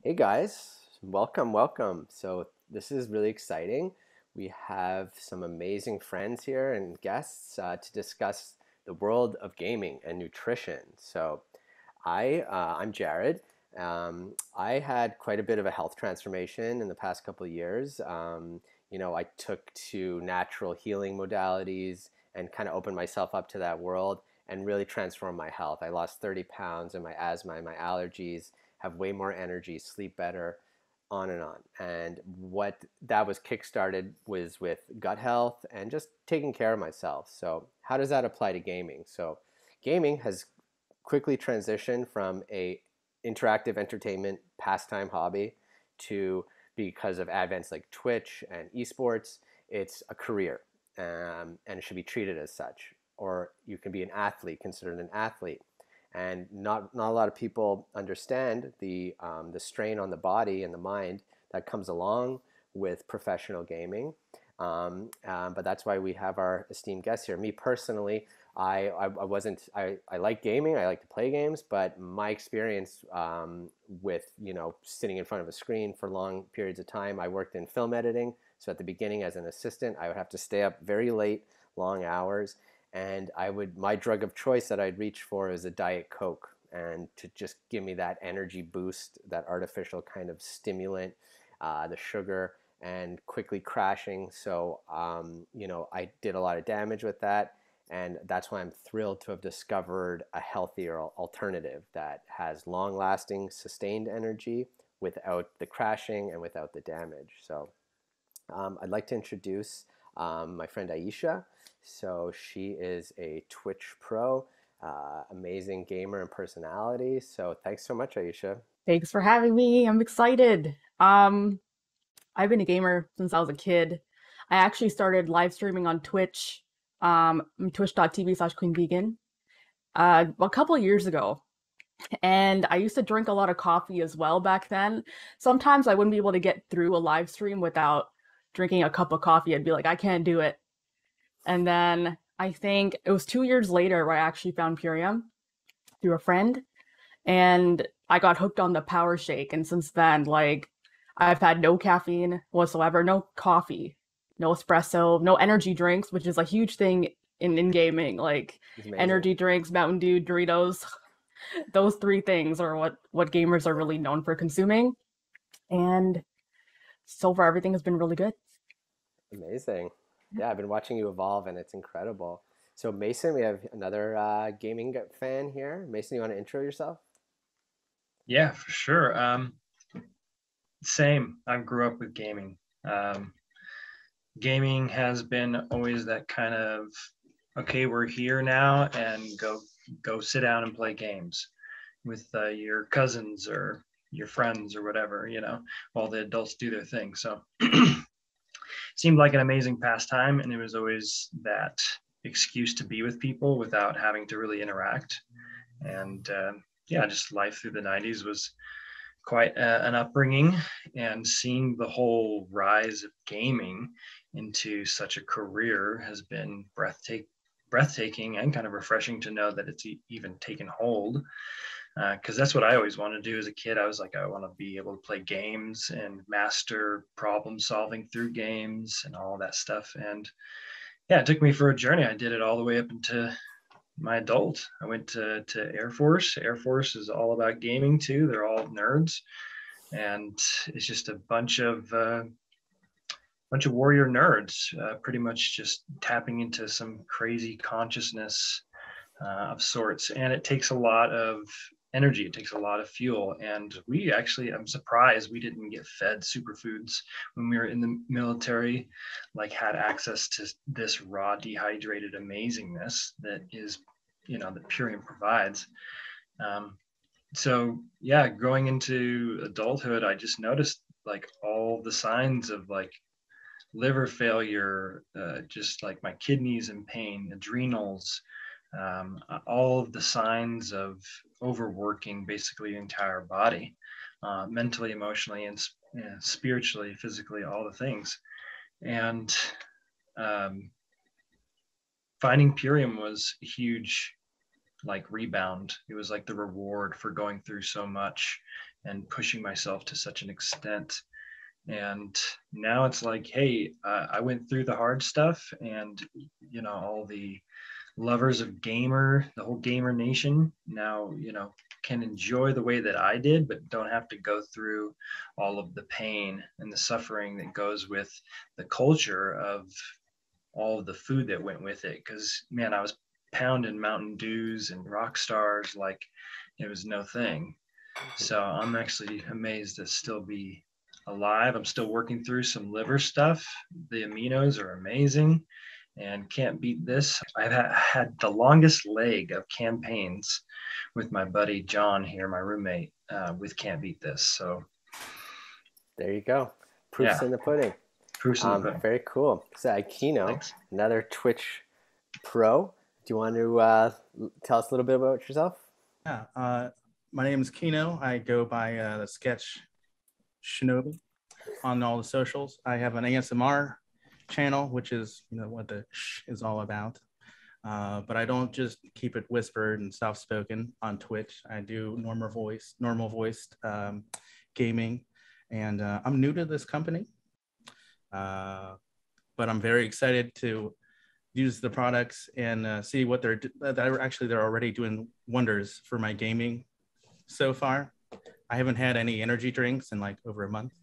Hey guys, welcome, welcome. So this is really exciting. We have some amazing friends here and guests to discuss the world of gaming and nutrition. I'm Jared. I had quite a bit of a health transformation in the past couple of years. I took to natural healing modalities and kind of opened myself up to that world and really transformed my health. I lost 30 pounds and my asthma and my allergies, have way more energy, sleep better, on and on. And what that was kickstarted was with gut health and just taking care of myself. So how does that apply to gaming? So gaming has quickly transitioned from a interactive entertainment pastime hobby to, because of advents like Twitch and esports, it's a career, and it should be treated as such. Or you can be an athlete, considered an athlete, and not a lot of people understand the strain on the body and the mind that comes along with professional gaming. But that's why we have our esteemed guests here. Me personally, I wasn't I like gaming. I like to play games, but my experience with sitting in front of a screen for long periods of time. I worked in film editing, so at the beginning as an assistant, I would have to stay up very late, long hours, and my drug of choice that I'd reach for is a Diet Coke, and to just give me that energy boost, that artificial kind of stimulant, the sugar, and quickly crashing. So I did a lot of damage with that, and that's why I'm thrilled to have discovered a healthier alternative that has long-lasting, sustained energy without the crashing and without the damage. So I'd like to introduce my friend Aisha. So she is a Twitch pro, amazing gamer and personality. So thanks so much, Aisha. Thanks for having me. I'm excited. I've been a gamer since I was a kid. I actually started live streaming on Twitch, twitch.tv/Queen Vegan, a couple of years ago. And I used to drink a lot of coffee as well back then. Sometimes I wouldn't be able to get through a live stream without drinking a cup of coffee. I'd be like, I can't do it. And then I think it was 2 years later where I actually found Purium through a friend, and I got hooked on the power shake. And since then, like, I've had no caffeine whatsoever, no coffee, no espresso, no energy drinks, which is a huge thing in gaming. Like It's amazing. energy drinks, Mountain Dew, Doritos, those three things are what gamers are really known for consuming. And so far, everything has been really good. Amazing. Yeah, I've been watching you evolve, and it's incredible. So Mason, we have another gaming fan here. Mason, you want to intro yourself? Yeah, for sure. Same. I grew up with gaming. Um, Gaming has been always that kind of, okay, we're here now, and go sit down and play games with your cousins or your friends or whatever, while the adults do their thing. So seemed like an amazing pastime, and it was always that excuse to be with people without having to really interact. And yeah, just life through the 90s was quite an upbringing, and seeing the whole rise of gaming into such a career has been breathtaking and kind of refreshing to know that it's even taken hold, because that's what I always wanted to do as a kid. I was like, I want to be able to play games and master problem solving through games and all that stuff. And yeah, it took me for a journey. I did it all the way up into my adult. I went to Air Force. Air Force is all about gaming too. They're all nerds, and it's just a bunch of warrior nerds, pretty much just tapping into some crazy consciousness of sorts. And it takes a lot of energy. It takes a lot of fuel. And we actually, I'm surprised we didn't get fed superfoods when we were in the military, like had access to this raw, dehydrated amazingness that is, that Purium provides. Um, so yeah, growing into adulthood, I just noticed like all the signs of like liver failure, just like my kidneys in pain, adrenals, all of the signs of overworking basically the entire body, mentally, emotionally, and spiritually, physically, all the things. And um, finding Purium was a huge like rebound. It was like the reward for going through so much and pushing myself to such an extent. And now it's like, hey, I went through the hard stuff, and all the lovers of gamer, the whole gamer nation now, can enjoy the way that I did, but don't have to go through all of the pain and the suffering that goes with the culture of all of the food that went with it. Because man, I was pounding Mountain Dews and Rock Stars like it was no thing. So I'm actually amazed to still be alive. I'm still working through some liver stuff. The aminos are amazing and can't beat this. I've had the longest leg of campaigns with my buddy John here, my roommate, with Can't Beat This. So there you go. Proofs in the pudding. Proofs in the pudding. Very cool. So Kino, another Twitch pro. Do you want to tell us a little bit about yourself? Yeah, my name is Kino. I go by the sketch Shinobi on all the socials. I have an ASMR channel, which is what the sh is all about. But I don't just keep it whispered and soft spoken on Twitch. I do normal voiced gaming, and I'm new to this company, but I'm very excited to use the products and see what they're already doing wonders for my gaming so far. I haven't had any energy drinks in like over a month.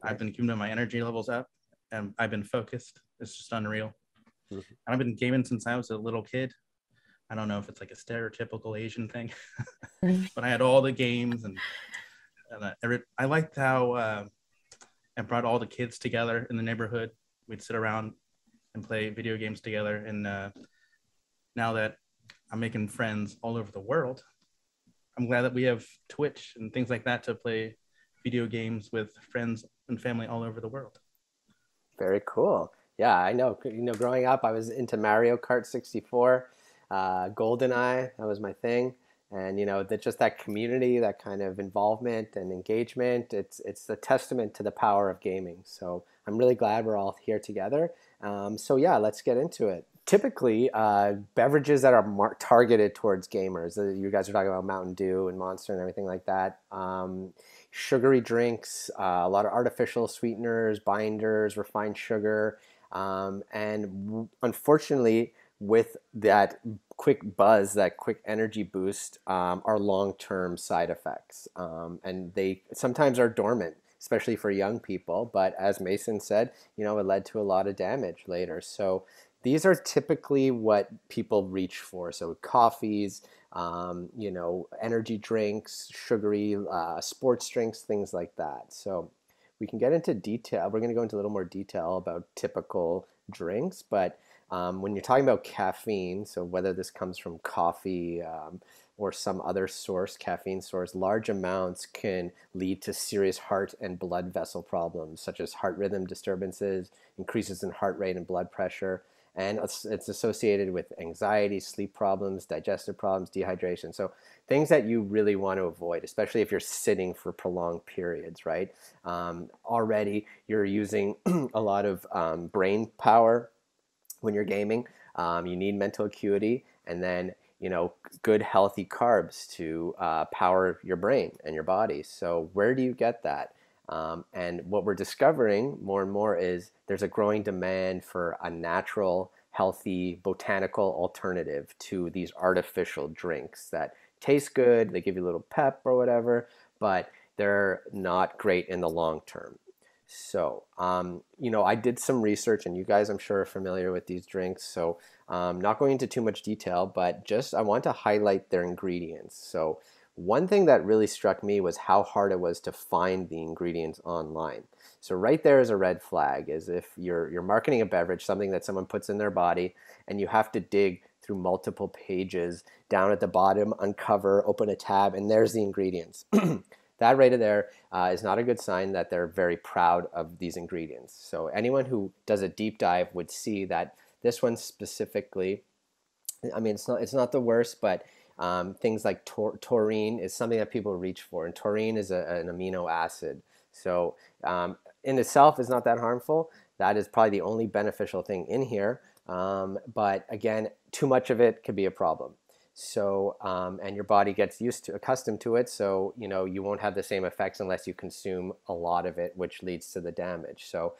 I've been keeping my energy levels up, and I've been focused. It's just unreal. And I've been gaming since I was a little kid. I don't know if it's like a stereotypical Asian thing, but I had all the games, and I liked how I brought all the kids together in the neighborhood. We'd sit around and play video games together. And now that I'm making friends all over the world, I'm glad that we have Twitch and things like that to play video games with friends and family all over the world. Very cool. Yeah, I know. Growing up, I was into Mario Kart 64, GoldenEye. That was my thing. And just that community, that kind of involvement and engagement. It's a testament to the power of gaming. So I'm really glad we're all here together. So yeah, let's get into it. Typically, beverages that are targeted towards gamers. You guys are talking about Mountain Dew and Monster and everything like that. Sugary drinks, a lot of artificial sweeteners, binders, refined sugar. And unfortunately, with that quick buzz, that quick energy boost, are long-term side effects. And they sometimes are dormant, especially for young people. But as Mason said, it led to a lot of damage later. So these are typically what people reach for. So coffees, energy drinks, sugary sports drinks, things like that. So we can get into detail. We're going to go into a little more detail about typical drinks, but when you're talking about caffeine, so whether this comes from coffee or some other source, caffeine source, large amounts can lead to serious heart and blood vessel problems, such as heart rhythm disturbances, increases in heart rate and blood pressure, and it's associated with anxiety, sleep problems, digestive problems, dehydration. So things that you really want to avoid, especially if you're sitting for prolonged periods, right? Already you're using a lot of brain power when you're gaming. You need mental acuity, and then good healthy carbs to power your brain and your body. So where do you get that? And what we're discovering more and more is there's a growing demand for a natural, healthy, botanical alternative to these artificial drinks that taste good, they give you a little pep or whatever, but they're not great in the long term. So, I did some research, and you guys, I'm sure, are familiar with these drinks. So, not going into too much detail, but just I want to highlight their ingredients. So, one thing that really struck me was how hard it was to find the ingredients online. So, right there is a red flag, is if you're marketing a beverage, something that someone puts in their body, and you have to dig through multiple pages down at the bottom, uncover, open a tab, and there's the ingredients. That right there is not a good sign that they're very proud of these ingredients. So anyone who does a deep dive would see that this one specifically, I mean, it's not the worst, but things like taurine is something that people reach for, and taurine is an amino acid. So in itself is not that harmful. That is probably the only beneficial thing in here. But again, too much of it could be a problem. So, and your body gets accustomed to it. So, you won't have the same effects unless you consume a lot of it, which leads to the damage. So,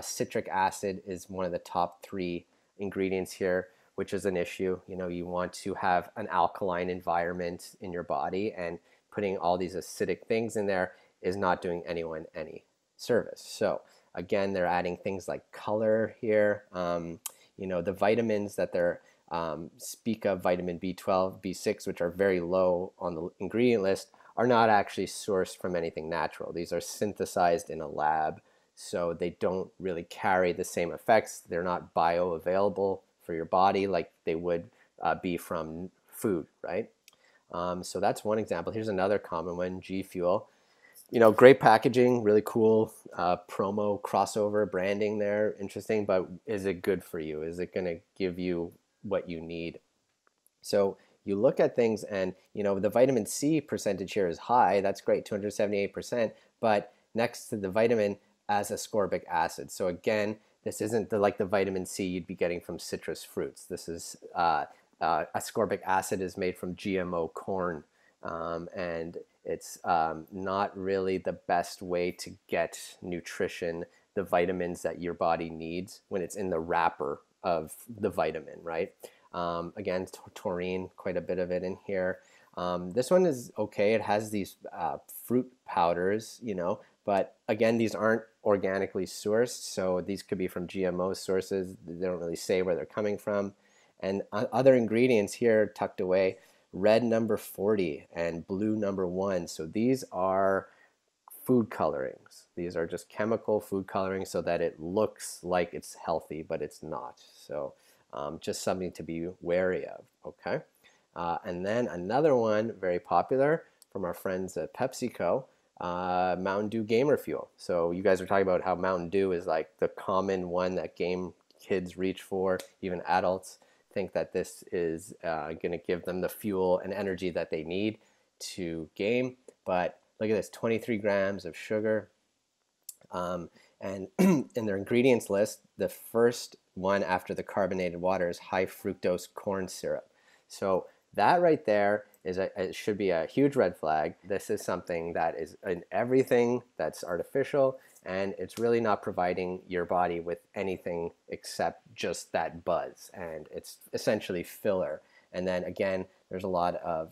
citric acid is one of the top 3 ingredients here, which is an issue. You want to have an alkaline environment in your body, and putting all these acidic things in there is not doing anyone any service. So again, they're adding things like color here. The vitamins that they're speak of, vitamin B12, B6, which are very low on the ingredient list, are not actually sourced from anything natural. These are synthesized in a lab, so they don't really carry the same effects. They're not bioavailable for your body like they would be from food, right? So that's one example. Here's another common one, G Fuel. Great packaging, really cool promo, crossover branding there, interesting, but is it good for you? Is it going to give you what you need? So you look at things, and the vitamin C percentage here is high. That's great, 278%, but next to the vitamin as ascorbic acid. So again, this isn't like the vitamin C you'd be getting from citrus fruits. This is ascorbic acid is made from GMO corn, and it's not really the best way to get nutrition, the vitamins that your body needs when it's in the wrapper of the vitamin, right? Again, taurine, quite a bit of it in here. This one is okay. It has these fruit powders, but again, these aren't organically sourced, so these could be from GMO sources. They don't really say where they're coming from. And other ingredients here tucked away, red number 40 and blue number 1. So these are food colorings. These are just chemical food coloring so that it looks like it's healthy, but it's not. So just something to be wary of, okay? And then another one, very popular from our friends at PepsiCo, Mountain Dew Gamer Fuel. So you guys were talking about how Mountain Dew is like the common one that game kids reach for, even adults think that this is going to give them the fuel and energy that they need to game. But look at this, 23 grams of sugar. And in their ingredients list, the first one after the carbonated water is high fructose corn syrup. So that right there it should be a huge red flag. This is something that is in everything that's artificial, and it's really not providing your body with anything except just that buzz, and it's essentially filler. And then again, there's a lot of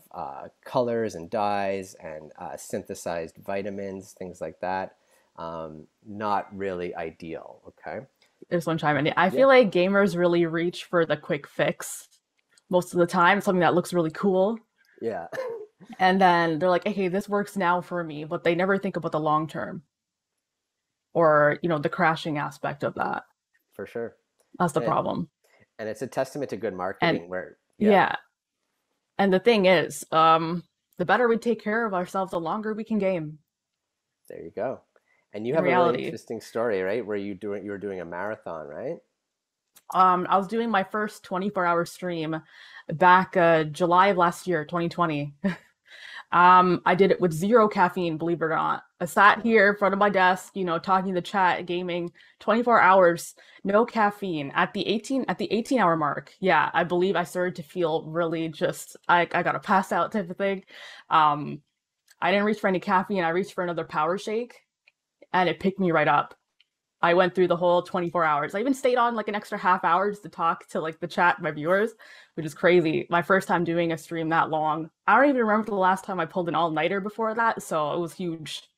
colors and dyes and synthesized vitamins, things like that. Not really ideal, okay? This one chime in. I feel like gamers really reach for the quick fix most of the time, something that looks really cool. Yeah. And then they're like, okay, this works now for me, but they never think about the long term or, the crashing aspect of that. For sure. That's the problem. And it's a testament to good marketing Yeah. And the thing is, the better we take care of ourselves, the longer we can game. There you go. And you have a really interesting story, right? Where you were doing a marathon, right? I was doing my first 24-hour stream back July of last year, 2020. I did it with 0 caffeine, believe it or not. I sat here in front of my desk, talking to the chat, gaming, 24 hours, no caffeine. At the 18-hour mark, yeah, I believe I started to feel really just, I got a pass out type of thing. I didn't reach for any caffeine. I reached for another power shake, and it picked me right up. I went through the whole 24 hours. I even stayed on like an extra half hour just to talk to like the chat, my viewers, which is crazy. My first time doing a stream that long. I don't even remember the last time I pulled an all-nighter before that, so it was huge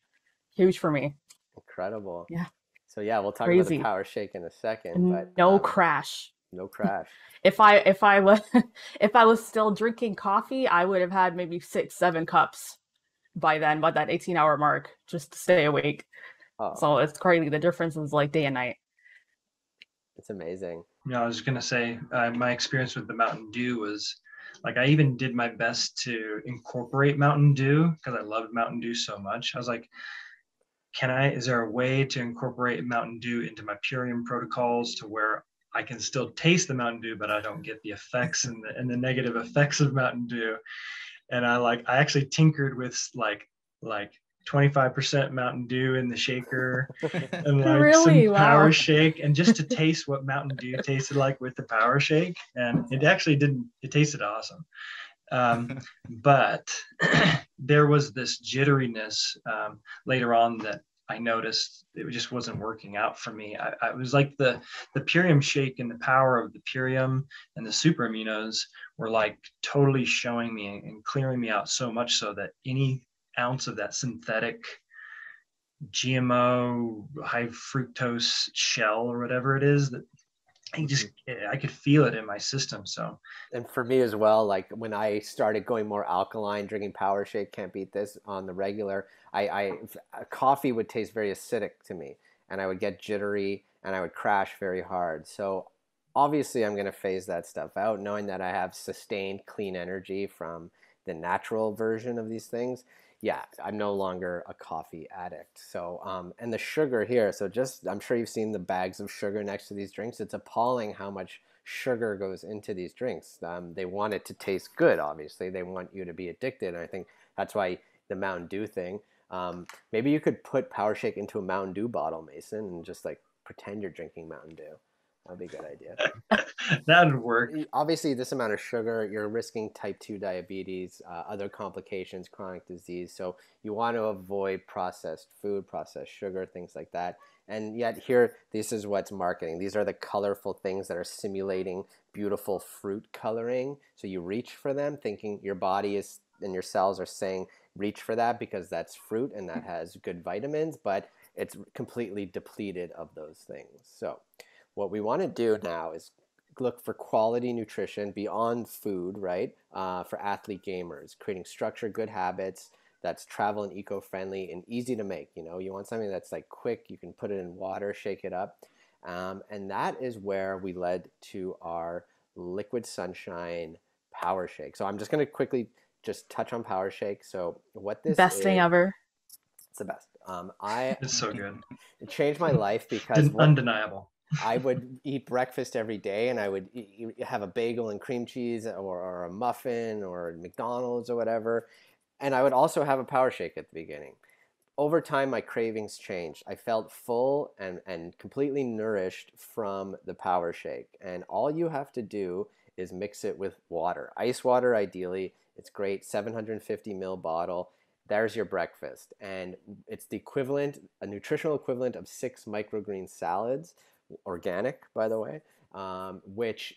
for me. Incredible. Yeah. So yeah, we'll talk about the power shake in a second, but no crash. No crash. If I was still drinking coffee, I would have had maybe 6-7 cups by then, by that 18-hour mark, just to stay awake. Oh. So it's crazy. The difference is like day and night. It's amazing. I was going to say, my experience with the Mountain Dew was like, I even did my best to incorporate Mountain Dew because I loved Mountain Dew so much. I was like, is there a way to incorporate Mountain Dew into my Purium protocols to where I can still taste the Mountain Dew, but I don't get the effects and the negative effects of Mountain Dew? And I actually tinkered with like 25% Mountain Dew in the shaker and like Really? some Power Wow. Shake, and just to taste what Mountain Dew tasted like with the Power Shake. And it actually didn't, it tasted awesome. But there was this jitteriness later on that I noticed it just wasn't working out for me. I was like the Purium shake and the power of the Purium and the super aminos were like totally showing me and clearing me out so much so that any ounce of that synthetic GMO high fructose shell or whatever it is that I could feel it in my system. So And for me as well, like when I started going more alkaline, drinking Power Shake, can't beat this on the regular. Coffee would taste very acidic to me, and I would get jittery, and I would crash very hard. So obviously, I'm going to phase that stuff out, knowing that I have sustained clean energy from the natural version of these things. Yeah, I'm no longer a coffee addict. So, and the sugar here. So just, I'm sure you've seen the bags of sugar next to these drinks. It's appalling how much sugar goes into these drinks. They want it to taste good, obviously. They want you to be addicted. And I think that's why the Mountain Dew thing. Maybe you could put Power Shake into a Mountain Dew bottle, Mason, and just like pretend you're drinking Mountain Dew. That'd be a good idea. that would work. Obviously, this amount of sugar, you're risking type 2 diabetes, other complications, chronic disease. So you want to avoid processed food, processed sugar, things like that. And yet here, this is what's marketing. These are the colorful things that are simulating beautiful fruit coloring. So you reach for them thinking your body is and your cells are saying reach for that because that's fruit and that has good vitamins, but it's completely depleted of those things. So what we want to do now is look for quality nutrition beyond food, right? For athlete gamers, creating structured, good habits that's travel and eco-friendly and easy to make. You know, you want something that's like quick. You can put it in water, shake it up, and that is where we led to our Liquid Sunshine Power Shake. So I'm just going to quickly just touch on Power Shake. So what this Best thing is, ever. it's the best. It's so good. It changed my life because Undeniable. I would eat breakfast every day, and I would have a bagel and cream cheese or a muffin or McDonald's or whatever. And I would also have a Power Shake at the beginning. Over time, my cravings changed. I felt full and completely nourished from the Power Shake. And all you have to do is mix it with water. Ice water, ideally. It's great, 750 ml bottle. There's your breakfast. And it's the equivalent, a nutritional equivalent of 6 microgreen salads, organic, by the way, which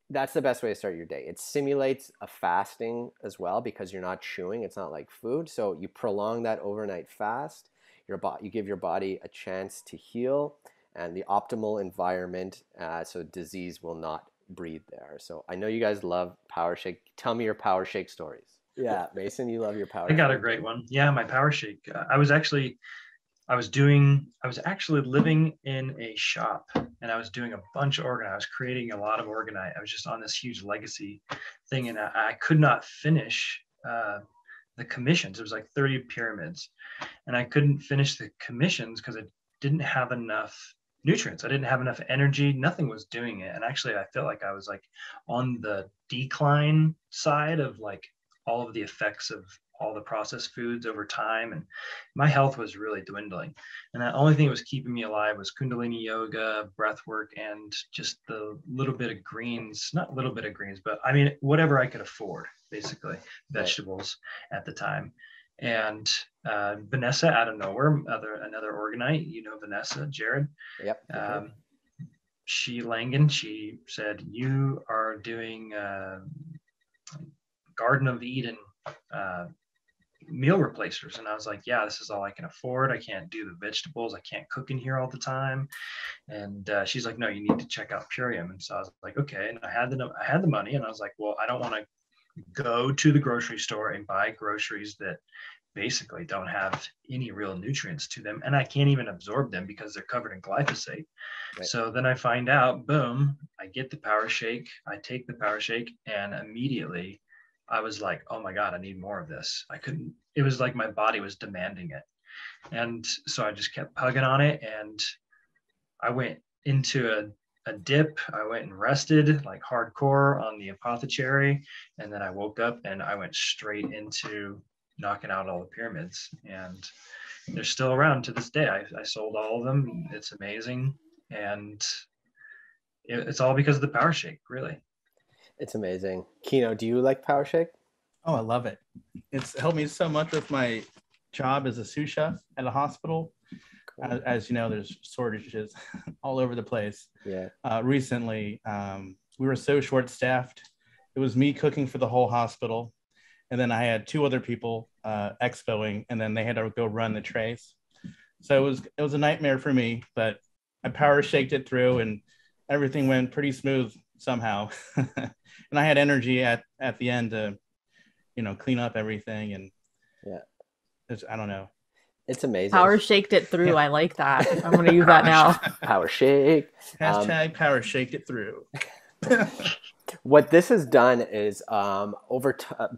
that's the best way to start your day. It simulates a fasting as well because you're not chewing. It's not like food. So you prolong that overnight fast. You give your body a chance to heal and the optimal environment so disease will not breed there. So I know you guys love Power Shake. Tell me your Power Shake stories. Yeah, Mason, you love your Power Shake. I got a great one. Yeah, my Power Shake. I was actually living in a shop and I was doing a bunch of organite. I was creating a lot of organite. I was just on this huge legacy thing and I could not finish the commissions. It was like 30 pyramids and I couldn't finish the commissions because I didn't have enough nutrients. I didn't have enough energy. Nothing was doing it. And actually I felt like I was like on the decline side of like all of the effects of all the processed foods over time. And my health was really dwindling. And the only thing that was keeping me alive was Kundalini yoga, breath work, and just the little bit of greens, not little bit of greens, but I mean, whatever I could afford, basically, vegetables at the time. And Vanessa out of nowhere, another organite, you know, Vanessa, Jared. Yep. She said, you are doing Garden of Eden meal replacers. And I was like, yeah, this is all I can afford. I can't do the vegetables. I can't cook in here all the time. And she's like, no, you need to check out Purium. And so I was like, okay. And I had the money and I was like, well, I don't want to go to the grocery store and buy groceries that basically don't have any real nutrients to them. And I can't even absorb them because they're covered in glyphosate. Right. So then I find out, boom, I get the Power Shake. I take the Power Shake and immediately I was like, oh my God, I need more of this. It was like my body was demanding it. And so I just kept pugging on it. And I went into a dip. I went and rested like hardcore on the apothecary. And then I woke up and I went straight into knocking out all the pyramids, and they're still around to this day. I sold all of them. It's amazing, and it's all because of the Power Shake, really. It's amazing. Kino, do you like Power Shake? Oh, I love it. It's helped me so much with my job as a sous chef at a hospital. Cool. As you know, there's shortages all over the place. Yeah. Recently, we were so short-staffed. It was me cooking for the whole hospital, and then I had two other people expoing, and then they had to go run the trays. So it was a nightmare for me, but I power shaked it through, and everything went pretty smooth somehow. And I had energy at the end to, clean up everything, and I don't know. It's amazing. Power shaked it through. I like that. I'm going to use that now. Power shake. Hashtag power shaked it through. What this has done is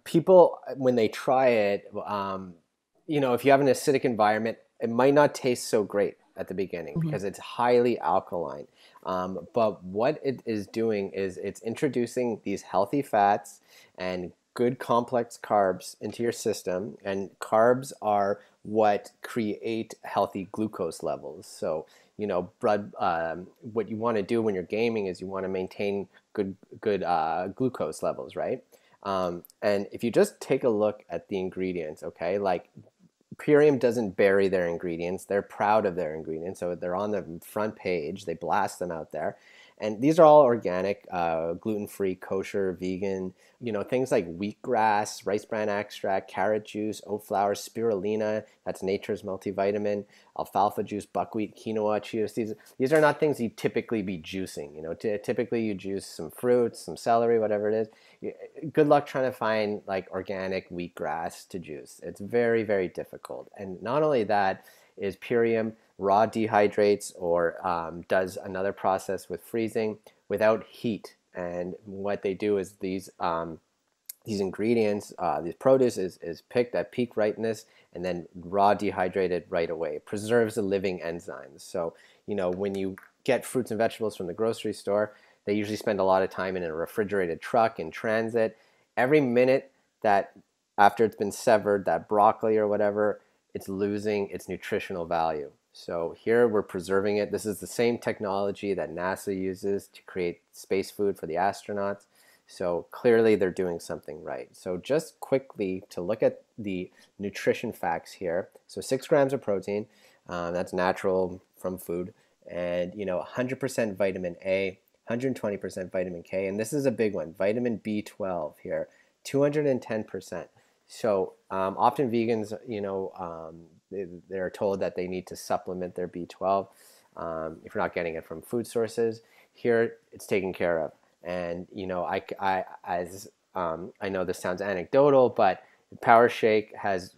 people, when they try it, if you have an acidic environment, it might not taste so great at the beginning because it's highly alkaline. But what it is doing is it's introducing these healthy fats and good complex carbs into your system, and carbs are what create healthy glucose levels. So what you want to do when you're gaming is you want to maintain good glucose levels, right? And if you just take a look at the ingredients, okay, like Purium doesn't bury their ingredients. They're proud of their ingredients, so they're on the front page. They blast them out there. And these are all organic, gluten-free, kosher, vegan, things like wheatgrass, rice bran extract, carrot juice, oat flour, spirulina, that's nature's multivitamin, alfalfa juice, buckwheat, quinoa, chia seeds. These are not things you typically be juicing. Typically you juice some fruits, some celery, whatever it is. Good luck trying to find like organic wheatgrass to juice. It's very, very difficult. And not only that, is Purium raw dehydrates or does another process with freezing without heat. And what they do is these ingredients, these produce is picked at peak ripeness and then raw dehydrated right away. It preserves the living enzymes. So, when you get fruits and vegetables from the grocery store, they usually spend a lot of time in a refrigerated truck in transit. Every minute that after it's been severed, that broccoli or whatever, it's losing its nutritional value. So here we're preserving it. This is the same technology that NASA uses to create space food for the astronauts. So clearly they're doing something right. So just quickly to look at the nutrition facts here. So 6 grams of protein, that's natural from food, and 100% vitamin A, 120% vitamin K, and this is a big one, vitamin B12 here, 210%. So often vegans, they're told that they need to supplement their B12 if you're not getting it from food sources. Here, it's taken care of. And I know this sounds anecdotal, but Power Shake has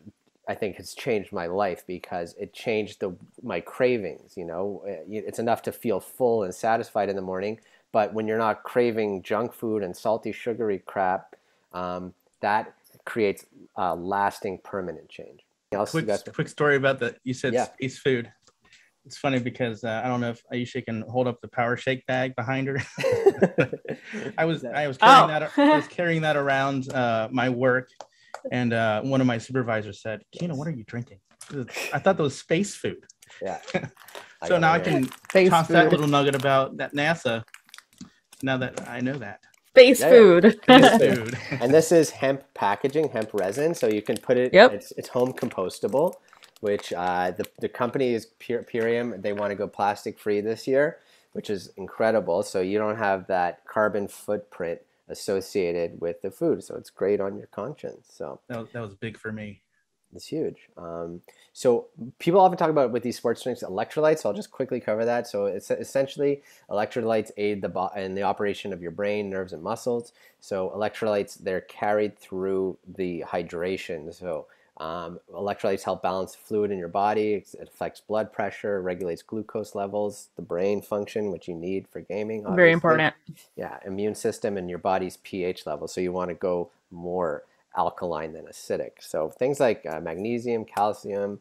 changed my life because it changed my cravings. It's enough to feel full and satisfied in the morning, but when you're not craving junk food and salty, sugary crap, that creates lasting, permanent change. Quick story about that. You said space food. It's funny because I don't know if Aisha can hold up the Power Shake bag behind her. I was carrying that around my work, and one of my supervisors said, "Kino, what are you drinking?" I thought that was space food. Yeah. So now I can toss that little nugget about that NASA. Now that I know that. Space food. Space food. And this is hemp packaging, hemp resin, so you can put it. Yep. It's home compostable, which the company is Purium. They want to go plastic free this year, which is incredible. So you don't have that carbon footprint associated with the food. So it's great on your conscience. So that was big for me. It's huge. So people often talk about with these sports drinks electrolytes. So I'll just quickly cover that. So it's essentially electrolytes aid in the operation of your brain, nerves, and muscles. So electrolytes, they're carried through the hydration. So electrolytes help balance fluid in your body. It affects blood pressure, regulates glucose levels, the brain function, which you need for gaming. Obviously. Very important. Yeah, immune system and your body's pH level. So you want to go more alkaline than acidic. So things like magnesium, calcium,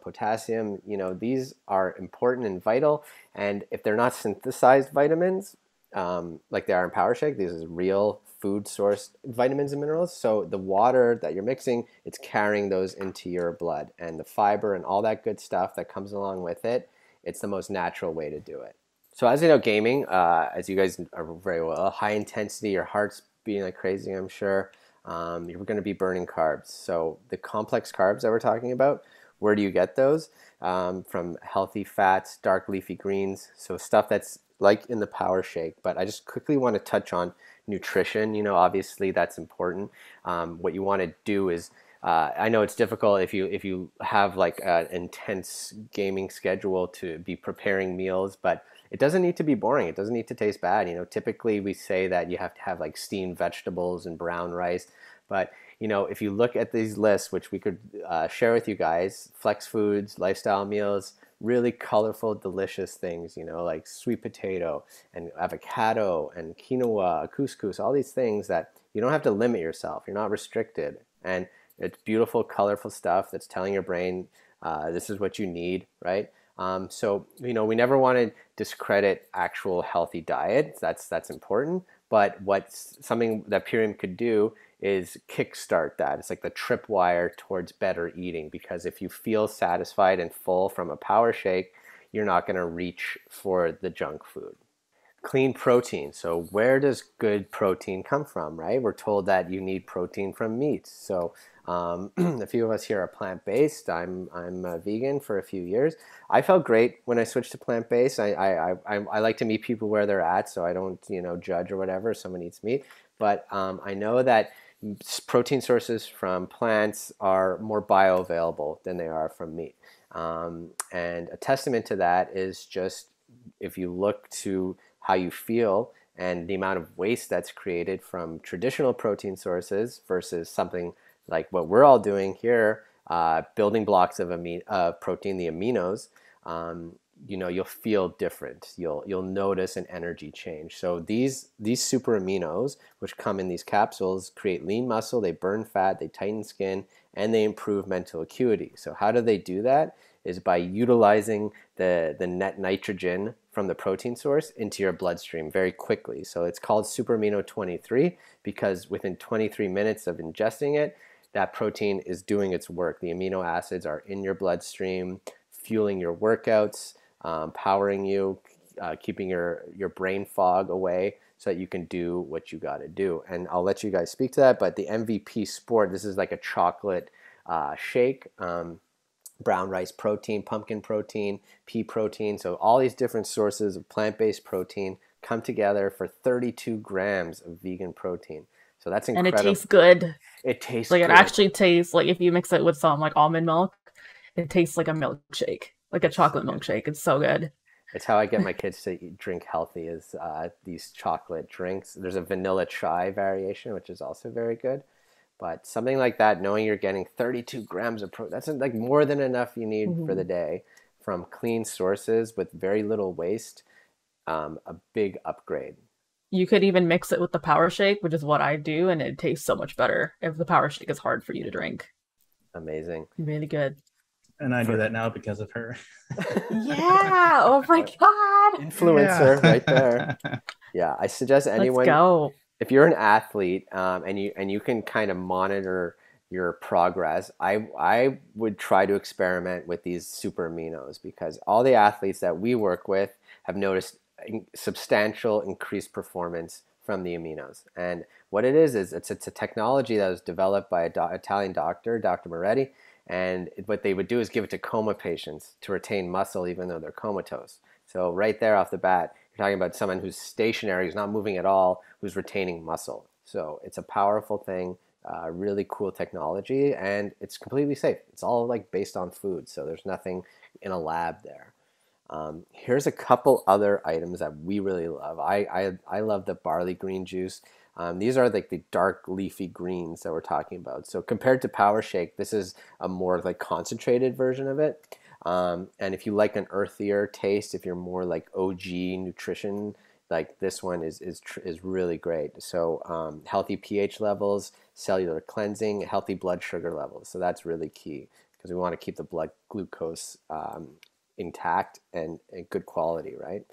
potassium, these are important and vital. And if they're not synthesized vitamins, like they are in Power Shake, this is real food source vitamins and minerals. So the water that you're mixing, it's carrying those into your blood, and the fiber and all that good stuff that comes along with it, it's the most natural way to do it. So as you know, gaming, as you guys are very well, high intensity, your heart's beating like crazy, I'm sure. You're going to be burning carbs. So the complex carbs that we're talking about, where do you get those? From healthy fats, dark leafy greens, so stuff that's like in the Power Shake. But I just quickly want to touch on nutrition. You know, obviously that's important. What you want to do is, I know it's difficult if you have like an intense gaming schedule to be preparing meals, but it doesn't need to be boring. It doesn't need to taste bad. You know, typically we say that you have to have like steamed vegetables and brown rice, but you know, if you look at these lists, which we could share with you guys, flex foods, lifestyle meals, really colorful, delicious things, you know, like sweet potato and avocado and quinoa, couscous, all these things that you don't have to limit yourself. You're not restricted. And it's beautiful, colorful stuff that's telling your brain this is what you need, right? So, you know, we never want to discredit actual healthy diet. That's important. But what's something that Purium could do is kickstart that. It's like the tripwire towards better eating, because if you feel satisfied and full from a Power Shake, you're not going to reach for the junk food. Clean protein. So where does good protein come from, right? We're told that you need protein from meat. So a few of us here are plant-based. I'm a vegan for a few years. I felt great when I switched to plant-based. I like to meet people where they're at, so I don't, you know, judge or whatever if someone eats meat. But I know that protein sources from plants are more bioavailable than they are from meat. And a testament to that is just if you look to how you feel and the amount of waste that's created from traditional protein sources versus something like what we're all doing here, building blocks of protein, the aminos, you know, you'll feel different. You'll notice an energy change. So these super aminos, which come in these capsules, create lean muscle, they burn fat, they tighten skin, and they improve mental acuity. So how do they do that? Is by utilizing the net nitrogen from the protein source into your bloodstream very quickly. So it's called super amino 23 because within 23 minutes of ingesting it, that protein is doing its work. The amino acids are in your bloodstream, fueling your workouts, powering you, keeping your brain fog away so that you can do what you got to do. And I'll let you guys speak to that, but the MVP Sport, this is like a chocolate shake, brown rice protein, pumpkin protein, pea protein. So all these different sources of plant-based protein come together for 32 grams of vegan protein. So that's incredible. And it tastes good. It tastes like good. It actually tastes like if you mix it with some like almond milk, it tastes like a milkshake, like a chocolate milkshake. It's so good. It's how I get my kids to drink healthy is these chocolate drinks. There's a vanilla chai variation, which is also very good. But something like that, knowing you're getting 32 grams of protein, that's like more than enough you need for the day from clean sources with very little waste, a big upgrade. You could even mix it with the Power Shake, which is what I do, and it tastes so much better if the Power Shake is hard for you to drink. Amazing. Really good. And I do that now because of her. Yeah. Oh my God. Influencer right there. Yeah. I suggest anyone. Let's go. If you're an athlete and you can kind of monitor your progress, I would try to experiment with these super aminos because all the athletes that we work with have noticed substantial increased performance from the aminos. And what it is it's a technology that was developed by an Italian doctor, Dr. Moretti, and what they would do is give it to coma patients to retain muscle even though they're comatose. So right there off the bat, you're talking about someone who's stationary, who's not moving at all, who's retaining muscle. So it's a powerful thing, really cool technology, and it's completely safe. It's all like based on food, so there's nothing in a lab there. Here's a couple other items that we really love. I love the barley green juice. These are like the dark leafy greens that we're talking about. So compared to Power Shake, this is a more like concentrated version of it. And if you like an earthier taste, if you're more like OG nutrition, like this one is really great. So healthy pH levels, cellular cleansing, healthy blood sugar levels. So that's really key because we want to keep the blood glucose intact and good quality, right?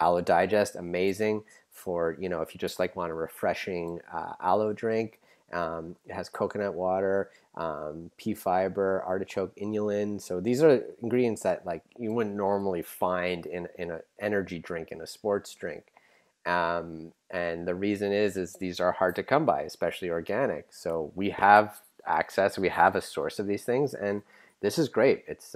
Aloe Digest, amazing for, you know, if you just like want a refreshing aloe drink. It has coconut water, pea fiber, artichoke inulin. So these are ingredients that like you wouldn't normally find in an energy drink, in a sports drink. And the reason is these are hard to come by, especially organic. So we have access, we have a source of these things, and this is great. It's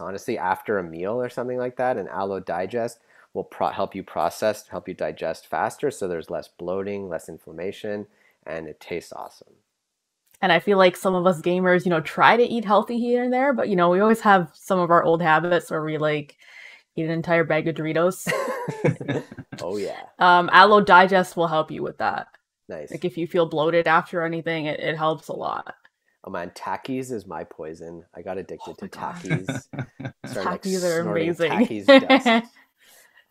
honestly after a meal or something like that, an Aloe Digest will help you process, help you digest faster, so there's less bloating, less inflammation, and it tastes awesome. And I feel like some of us gamers, you know, try to eat healthy here and there, but you know, we always have some of our old habits where we like eat an entire bag of Doritos. Oh yeah. Aloe Digest will help you with that. Nice. Like if you feel bloated after anything, it helps a lot. Oh man, Takis is my poison. I got addicted to Takis. Takis are amazing. Takis dust.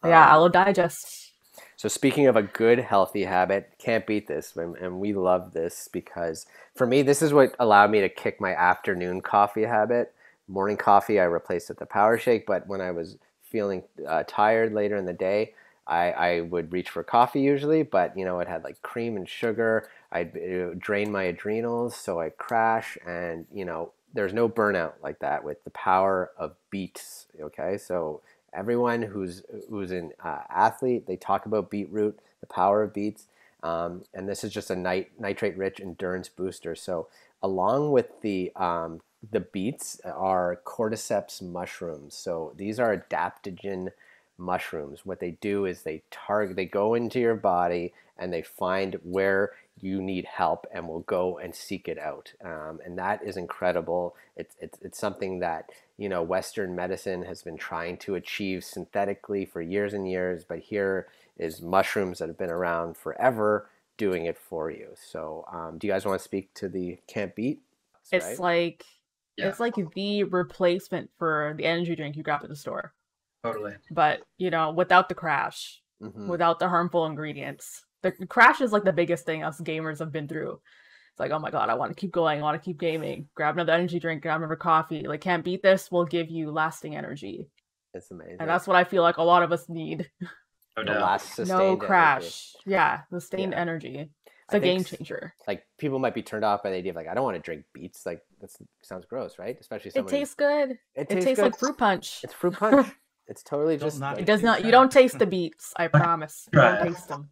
Yeah, Aloe Digest. So speaking of a good healthy habit, can't beat this, and we love this because for me, this is what allowed me to kick my afternoon coffee habit. Morning coffee, I replaced with the Power Shake, but when I was feeling tired later in the day, I would reach for coffee usually, but you know, it had like cream and sugar. It would drain my adrenals, so I'd crash, and you know, there's no burnout like that with the power of beets. Okay, so everyone who's an athlete, they talk about beetroot, the power of beets, and this is just a nitrate-rich endurance booster. So along with the beets are cordyceps mushrooms. So these are adaptogen mushrooms. What they do is they go into your body and they find where you need help and will go and seek it out. And that is incredible. It's something that, you know, Western medicine has been trying to achieve synthetically for years and years, but here is mushrooms that have been around forever doing it for you. So do you guys want to speak to the can't beat? It's right? like it's like the replacement for the energy drink you grab at the store. Totally. But, you know, without the crash, without the harmful ingredients. The crash is like the biggest thing us gamers have been through. It's like, oh my god, I want to keep going, I want to keep gaming. Grab another energy drink, grab another coffee. Like, can't beat this will give you lasting energy. It's amazing. And that's what I feel like a lot of us need. No crash. Energy. Yeah, sustained energy. It's a game changer. Like, people might be turned off by the idea of like, I don't want to drink beets. Like, that sounds gross, right? Especially someone it tastes good. It tastes good. like fruit punch. It's fruit punch. It's totally just not like, it does not. You don't taste the beets. I promise. You don't taste them.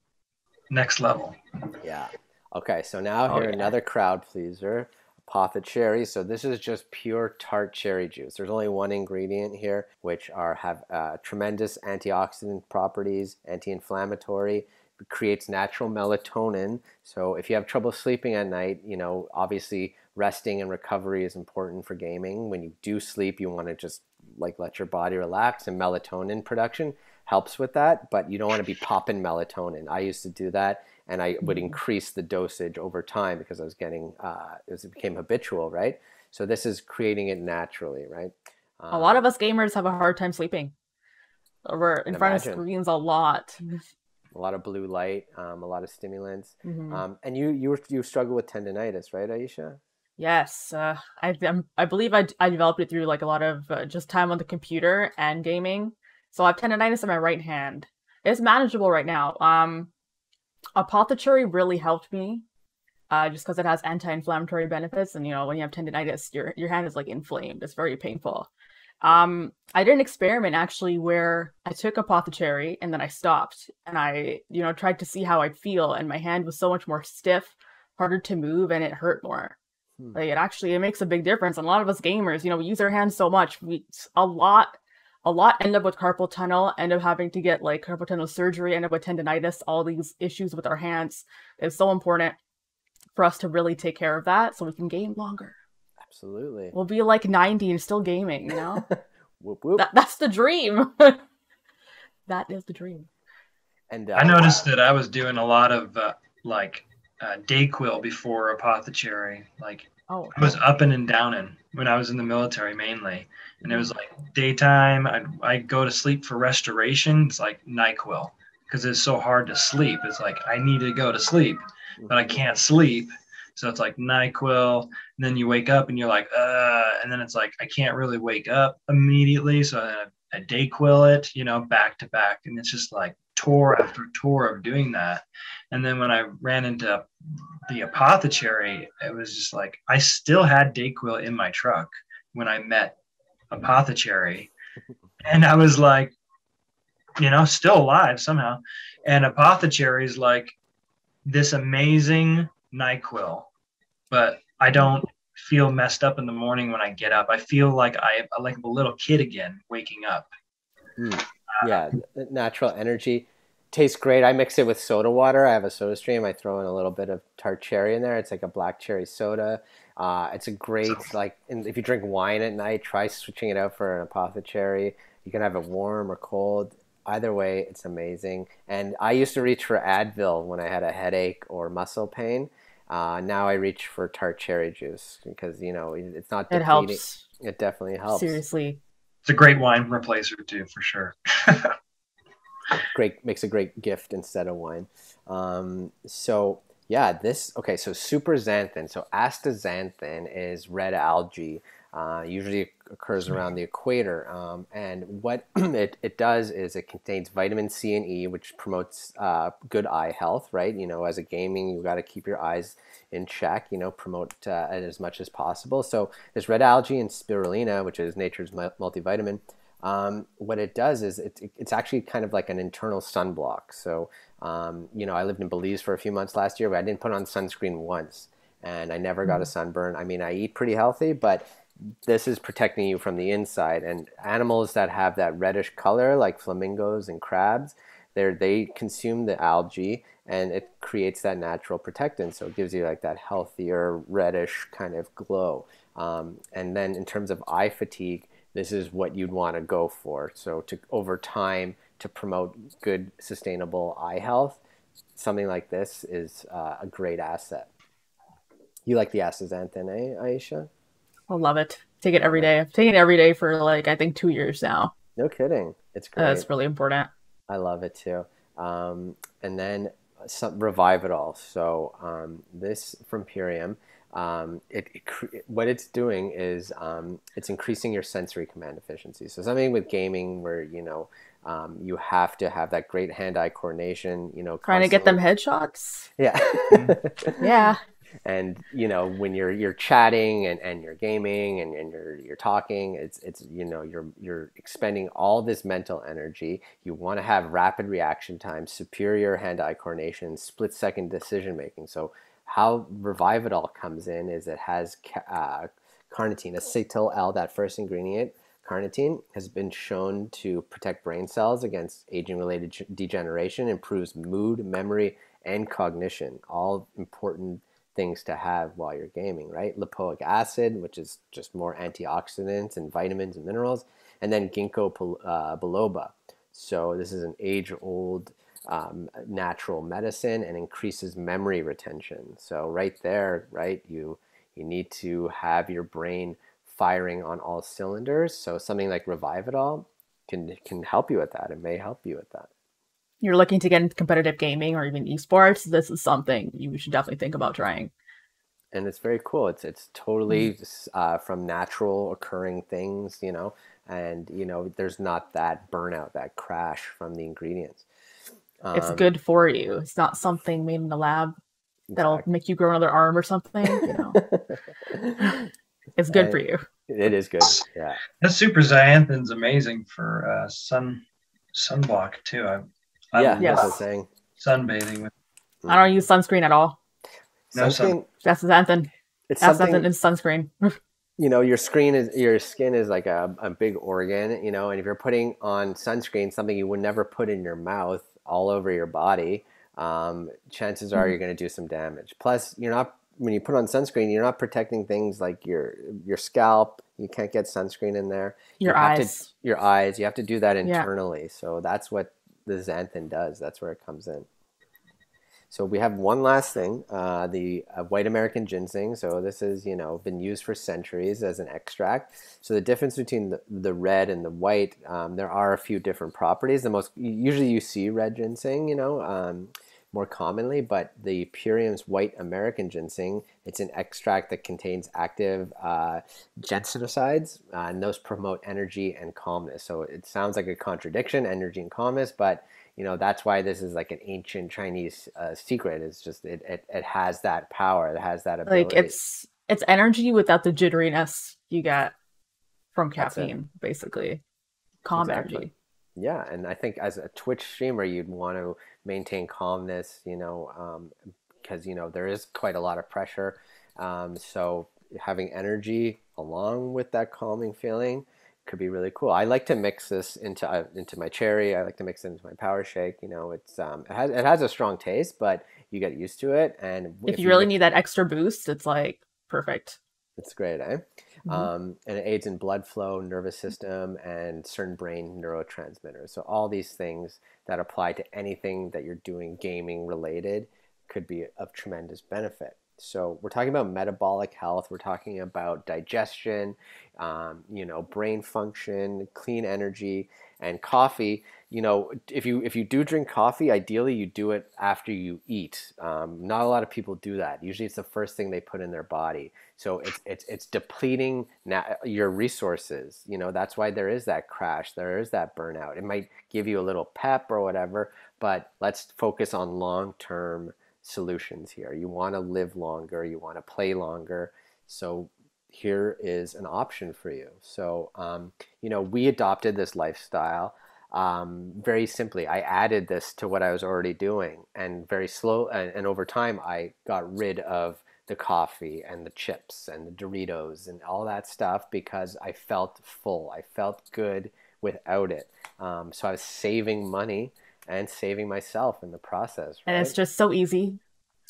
Next level. Yeah. Okay. So now another crowd pleaser, Apothecary. So this is just pure tart cherry juice. There's only one ingredient here, which have tremendous antioxidant properties, anti-inflammatory. It creates natural melatonin. So if you have trouble sleeping at night, you know, obviously resting and recovery is important for gaming. When you do sleep, you want to just like let your body relax, and melatonin production helps with that, but you don't want to be popping melatonin. I used to do that, and I would increase the dosage over time because I was getting as it became habitual, right? So this is creating it naturally, right? A lot of us gamers have a hard time sleeping. We're in front of screens a lot. A lot of blue light, a lot of stimulants. And you struggle with tendinitis, right, Aisha? Yes, I believe I developed it through like a lot of just time on the computer and gaming. So I have tendinitis in my right hand. It's manageable right now. Apothecary really helped me, just because it has anti-inflammatory benefits, and you know, when you have tendinitis, your hand is like inflamed. It's very painful. I did an experiment actually where I took Apothecary and then I stopped and I, you know, tried to see how I'd feel, and my hand was so much more stiff, harder to move, and it hurt more. Like it makes a big difference. And a lot of us gamers, you know, we use our hands so much. A lot end up with carpal tunnel, end up having to get like carpal tunnel surgery, end up with tendinitis, all these issues with our hands. It's so important for us to really take care of that so we can game longer. Absolutely. We'll be like 90 and still gaming, you know? Whoop, whoop. That's the dream. That is the dream. And I noticed that I was doing a lot of Dayquil before Apothecary. Like, I was up and downing when I was in the military mainly, and it was like daytime. I'd go to sleep for restoration. It's like NyQuil because it's so hard to sleep. It's like I need to go to sleep, but I can't sleep. So it's like NyQuil, and then you wake up and you're like, and then it's like I can't really wake up immediately. So I Dayquil it, you know, back to back, and it's just like tour after tour of doing that. And then when I ran into the apothecary, it was just like, I still had Dayquil in my truck when I met apothecary. And I was like, still alive somehow. And apothecary is like this amazing NyQuil, but I don't feel messed up in the morning when I get up. I feel like I like a little kid again, waking up. Yeah, natural energy. Tastes great. I mix it with soda water. I have a soda stream. I throw in a little bit of tart cherry in there. It's like a black cherry soda. It's a great, and if you drink wine at night, try switching it out for an apothecary. You can have it warm or cold. Either way, it's amazing. And I used to reach for Advil when I had a headache or muscle pain. Now I reach for tart cherry juice because, it's not depleting. It helps. It definitely helps. Seriously. It's a great wine replacer too, for sure. Makes a great gift instead of wine. So super xanthan. So astaxanthin is red algae. Usually occurs around the equator. And what it does is it contains vitamin C and E, which promotes good eye health, right? As a gaming, you've got to keep your eyes in check, promote it as much as possible. So there's red algae and spirulina, which is nature's multivitamin. What it does is it's actually kind of like an internal sunblock. So, I lived in Belize for a few months last year, but I didn't put on sunscreen once, and I never got a sunburn. I mean, I eat pretty healthy, but this is protecting you from the inside. And animals that have that reddish color, like flamingos and crabs, they consume the algae, and it creates that natural protectant. So it gives you like that healthier reddish kind of glow. And then in terms of eye fatigue, this is what you'd want to go for. So over time, to promote good, sustainable eye health, something like this is a great asset. You like the astaxanthin, Aisha? I love it. Take it every day. I've taken it every day for I think 2 years now. No kidding. It's great. It's really important. I love it too. And then Revive-It-All. So this from Purium. What it's doing is it's increasing your sensory command efficiency. So something with gaming where you have to have that great hand-eye coordination. Trying to get them headshots. Yeah. Yeah. And when you're chatting and you're gaming and you're talking, it's you're expending all this mental energy. You want to have rapid reaction time, superior hand-eye coordination, split-second decision making. So how Revive-It-All comes in is it has carnitine, acetyl-L, that first ingredient. Carnitine has been shown to protect brain cells against aging-related degeneration, improves mood, memory, and cognition. All important things to have while you're gaming, right? Lipoic acid, which is just more antioxidants and vitamins and minerals, and then ginkgo biloba. So this is an age-old natural medicine and increases memory retention. So right there, right, you need to have your brain firing on all cylinders. So something like Revive-It-All can help you with that. It may help you with that. You're looking to get into competitive gaming or even esports, this is something you should definitely think about trying. And it's very cool. It's totally from natural occurring things, and there's not that burnout, that crash from the ingredients. It's good for you. It's not something made in the lab that'll make you grow another arm or something. It's good for you. It is good. Yeah. That super xanthin's amazing for sunblock too. That's what I'm saying. Sunbathing with. I don't use sunscreen at all. No sun. That's xanthin. Astaxanthin is sunscreen. Your skin is like a big organ, and if you're putting on sunscreen, something you would never put in your mouth all over your body, chances are you're going to do some damage. Plus, when you put on sunscreen, you're not protecting things like your scalp. You can't get sunscreen in there. Your eyes. You have to do that internally. Yeah. So that's what the xanthin does. That's where it comes in. So we have one last thing, the white American ginseng. So this has been used for centuries as an extract. So the difference between the red and the white, there are a few different properties. Usually you see red ginseng, more commonly, but the Purium's white American ginseng, it's an extract that contains active ginsenosides, and those promote energy and calmness. So it sounds like a contradiction, energy and calmness, but that's why this is like an ancient Chinese secret. It's just it has that power, it has that Like ability. it's energy without the jitteriness you get from That's it. caffeine, basically. Calm Exactly. energy. Yeah, and I think as a Twitch streamer, you'd want to maintain calmness, because there is quite a lot of pressure. So having energy along with that calming feeling could be really cool. I like to mix this into my cherry. I like to mix it into my power shake. It has a strong taste, but you get used to it, and If if you you really mix, need that extra boost, it's like perfect. it's great, eh? Hmm. And it aids in blood flow, nervous system, and certain brain neurotransmitters. So all these things that apply to anything that you're doing gaming related could be of tremendous benefit. So we're talking about metabolic health. We're talking about digestion, brain function, clean energy, and coffee. If you do drink coffee, ideally you do it after you eat. Not a lot of people do that. Usually, it's the first thing they put in their body. So it's depleting your resources. That's why there is that crash. There is that burnout. It might give you a little pep or whatever, but let's focus on long-term solutions here. You want to live longer. You want to play longer. So here is an option for you. So we adopted this lifestyle. Very simply, I added this to what I was already doing, and very slow, and over time, I got rid of the coffee and the chips and the Doritos and all that stuff because I felt full. I felt good without it. So I was saving money and saving myself in the process, And it's right? just so easy.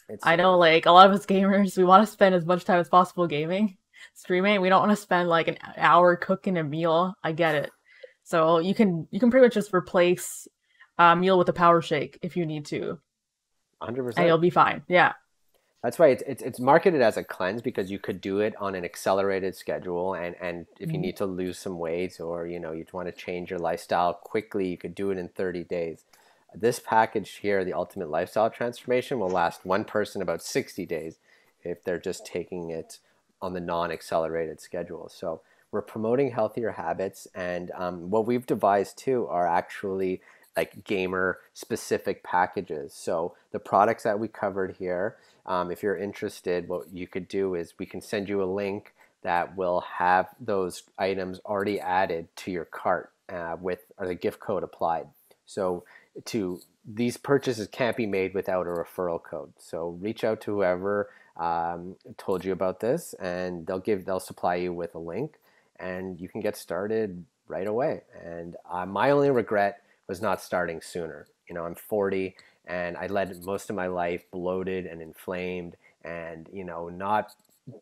It's I so know, easy. like, a lot of us gamers, we want to spend as much time as possible gaming, streaming. We don't want to spend like an hour cooking a meal. I get it. So you can pretty much just replace a meal with a power shake if you need to, and 100%. you'll be fine. Yeah. That's why it's marketed as a cleanse because you could do it on an accelerated schedule, and if you Mhm. need to lose some weight or you want to change your lifestyle quickly, you could do it in 30 days. This package here, the Ultimate Lifestyle Transformation, will last one person about 60 days if they're just taking it on the non-accelerated schedule. So we're promoting healthier habits, and what we've devised too are actually like gamer specific packages. So the products that we covered here, if you're interested, what you could do is we can send you a link that will have those items already added to your cart with or the gift code applied. So to these purchases can't be made without a referral code. So reach out to whoever told you about this, and they'll supply you with a link, and you can get started right away. And my only regret was not starting sooner. I'm 40 and I led most of my life bloated and inflamed and not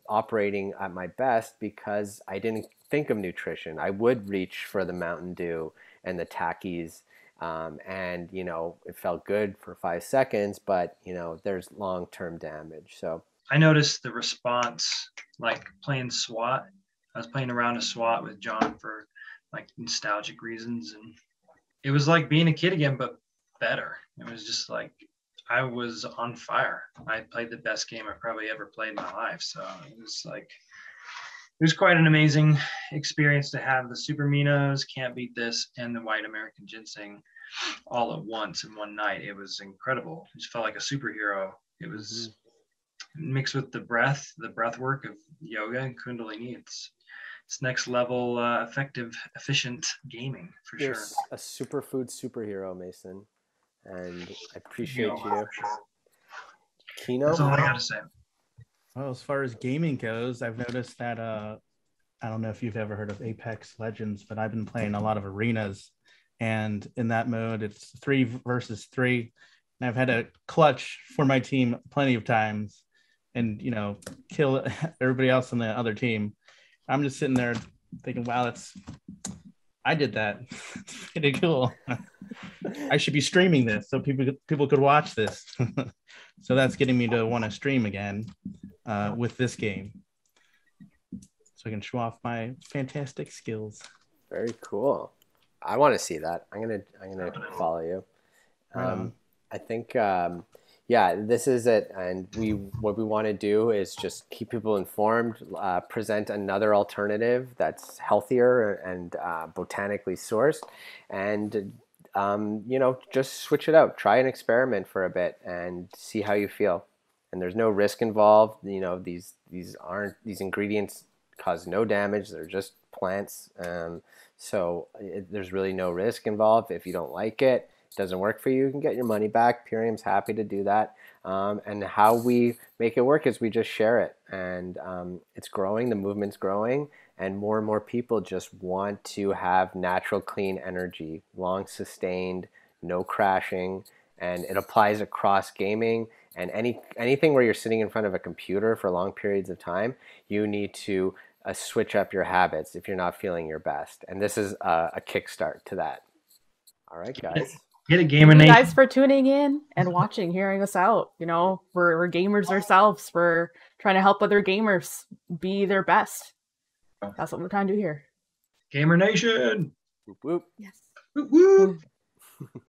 operating at my best because I didn't think of nutrition. I would reach for the Mountain Dew and the Takis, and it felt good for 5 seconds, but there's long-term damage. So I noticed the response, like playing SWAT. I was playing around a SWAT with John for like nostalgic reasons, and it was like being a kid again, but better. It was just like I was on fire. I played the best game I probably ever played in my life. So it was quite an amazing experience to have the super minos, can't beat this, and the white American ginseng all at once in one night. It was incredible. It just felt like a superhero. It mhm. was mixed with the breath work of yoga and Kundalini. It's next level, effective, efficient gaming for You're sure. a superfood superhero, Mason, and I Yo, appreciate for you. sure. That's Kino? all I got to say. Well, as far as gaming goes, I've noticed that I don't know if you've ever heard of Apex Legends, but I've been playing a lot of arenas, and in that mode, it's 3 versus 3, and I've had to clutch for my team plenty of times, and kill everybody else on the other team. I'm just sitting there thinking, wow, I did that. It's pretty cool. I should be streaming this so people could watch this. So that's getting me to want to stream again with this game, so I can show off my fantastic skills. Very cool. I want to see that. I'm gonna follow you. Right on. I think Yeah, this is it. And what we want to do is just keep people informed, present another alternative that's healthier and botanically sourced, and just switch it out. Try an experiment for a bit and see how you feel. And there's no risk involved. These ingredients cause no damage. They're just plants. There's really no risk involved. If you don't like it, doesn't work for you, you can get your money back. Purium's happy to do that. And how we make it work is we just share it. And it's growing, the movement's growing, and more people just want to have natural, clean energy, long sustained, no crashing. And it applies across gaming and anything where you're sitting in front of a computer for long periods of time. You need to switch up your habits if you're not feeling your best. And this is a kickstart to that. All right, guys. Get a gamer Thank you nation. guys for tuning in and watching, hearing us out. We're gamers ourselves. We're trying to help other gamers be their best. That's what we're trying to do here. Gamer nation. Whoop, whoop. Yes. Whoop, whoop.